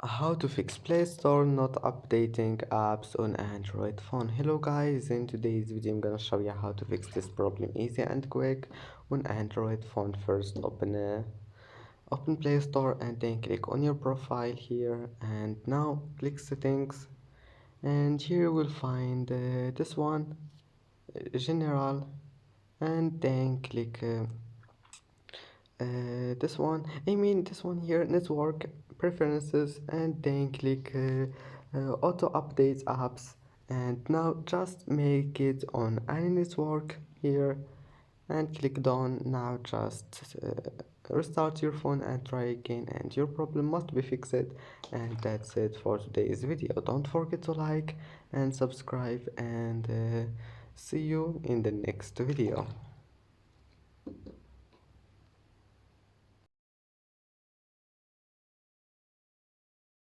How to fix Play Store not updating apps on Android phone. Hello guys, in today's video I'm gonna show you how to fix this problem easy and quick on Android phone. First open Play Store and then click on your profile here, and now click settings, and here you will find this one, general, and then click this one here, network preferences, and then click auto updates apps, and now just make it on any network here and click done. Now just restart your phone and try again, and your problem must be fixed. And that's it for today's video. Don't forget to like and subscribe, and see you in the next video.